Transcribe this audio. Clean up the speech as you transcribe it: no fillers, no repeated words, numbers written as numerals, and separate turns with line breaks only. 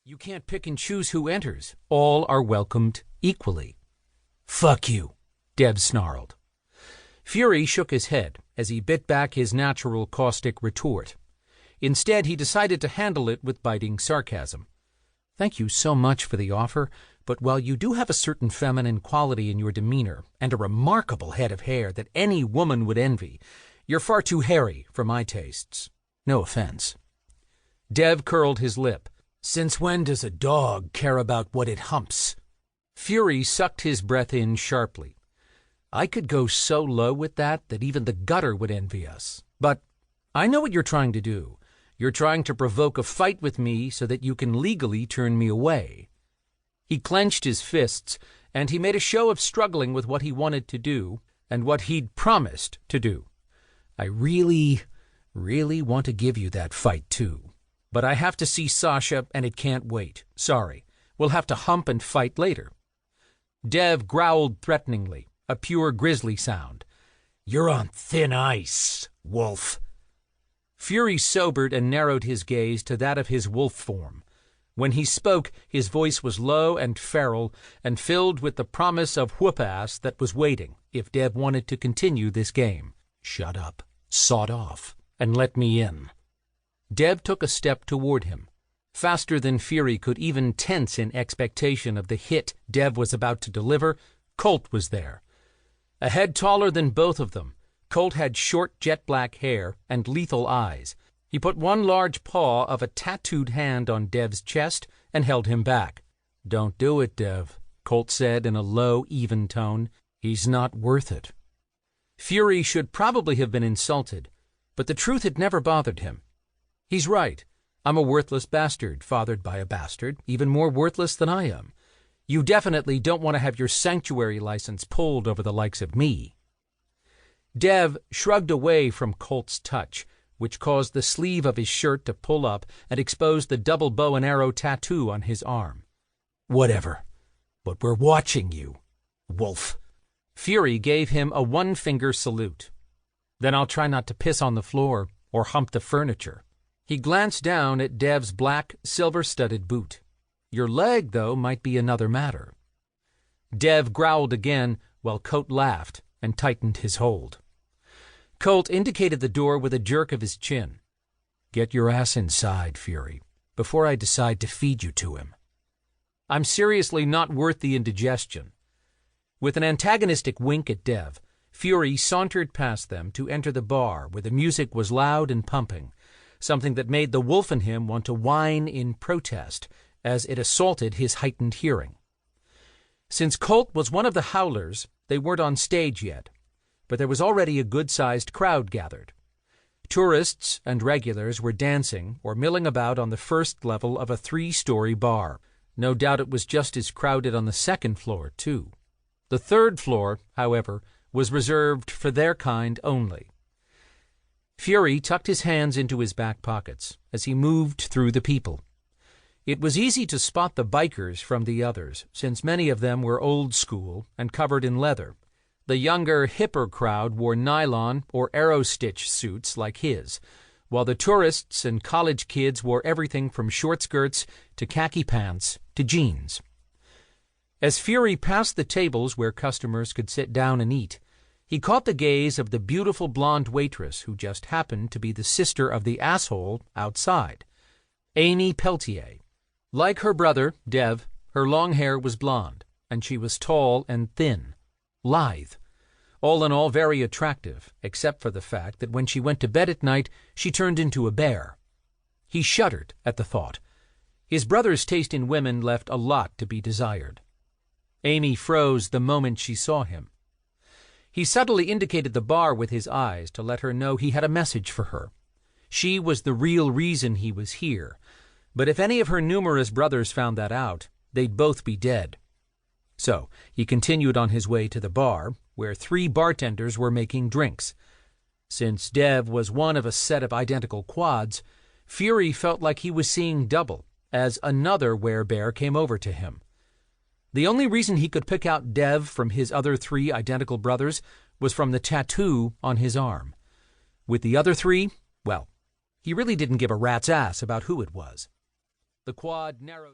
You can't pick and choose who enters. All are welcomed equally. Fuck you, Dev snarled. Fury shook his head as he bit back his natural caustic retort. Instead, he decided to handle it with biting sarcasm. Thank you so much for the offer, but while you do have a certain feminine quality in your demeanor and a remarkable head of hair that any woman would envy, you're far too hairy for my tastes. No offense. Dev curled his lip. Since when does a dog care about what it humps? Fury sucked his breath in sharply. I could go so low with that even the gutter would envy us. But I know what you're trying to do. You're trying to provoke a fight with me so that you can legally turn me away. He clenched his fists, and he made a show of struggling with what he wanted to do and what he'd promised to do. I really want to give you that fight, too. But I have to see Sasha, and it can't wait. Sorry. We'll have to hump and fight later. Dev growled threateningly, a pure grisly sound. You're on thin ice, wolf. Fury sobered and narrowed his gaze to that of his wolf form. When he spoke, his voice was low and feral and filled with the promise of whoop-ass that was waiting if Dev wanted to continue this game. Shut up, sawed off, and let me in. Dev took a step toward him. Faster than Fury could even tense in expectation of the hit Dev was about to deliver, Colt was there. A head taller than both of them, Colt had short jet-black hair and lethal eyes. He put one large paw of a tattooed hand on Dev's chest and held him back. Don't do it, Dev, Colt said in a low, even tone. He's not worth it. Fury should probably have been insulted, but the truth had never bothered him. He's right. I'm a worthless bastard, fathered by a bastard, even more worthless than I am. You definitely don't want to have your sanctuary license pulled over the likes of me. Dev shrugged away from Colt's touch, which caused the sleeve of his shirt to pull up and expose the double bow and arrow tattoo on his arm. Whatever. But we're watching you, wolf. Fury gave him a one-finger salute. Then I'll try not to piss on the floor or hump the furniture. He glanced down at Dev's black, silver-studded boot. Your leg, though, might be another matter. Dev growled again while Colt laughed and tightened his hold. Colt indicated the door with a jerk of his chin. Get your ass inside, Fury, before I decide to feed you to him. I'm seriously not worth the indigestion. With an antagonistic wink at Dev, Fury sauntered past them to enter the bar where the music was loud and pumping, something that made the wolf in him want to whine in protest as it assaulted his heightened hearing. Since Colt was one of the howlers, they weren't on stage yet, but there was already a good-sized crowd gathered. Tourists and regulars were dancing or milling about on the first level of a 3-story bar. No doubt it was just as crowded on the second floor, too. The third floor, however, was reserved for their kind only. Fury tucked his hands into his back pockets as he moved through the people. It was easy to spot the bikers from the others, since many of them were old school and covered in leather. The younger, hipper crowd wore nylon or arrow-stitch suits like his, while the tourists and college kids wore everything from short skirts to khaki pants to jeans. As Fury passed the tables where customers could sit down and eat, he caught the gaze of the beautiful blonde waitress who just happened to be the sister of the asshole outside, Amy Peltier. Like her brother, Dev, her long hair was blonde, and she was tall and thin, lithe. All in all, very attractive, except for the fact that when she went to bed at night, she turned into a bear. He shuddered at the thought. His brother's taste in women left a lot to be desired. Amy froze the moment she saw him. He subtly indicated the bar with his eyes to let her know he had a message for her. She was the real reason he was here, but if any of her numerous brothers found that out, they'd both be dead. So he continued on his way to the bar, where 3 bartenders were making drinks. Since Dev was one of a set of identical quads, Fury felt like he was seeing double as another werebear came over to him. The only reason he could pick out Dev from his other 3 identical brothers was from the tattoo on his arm. With the other 3, well, he really didn't give a rat's ass about who it was. The quad narrowed.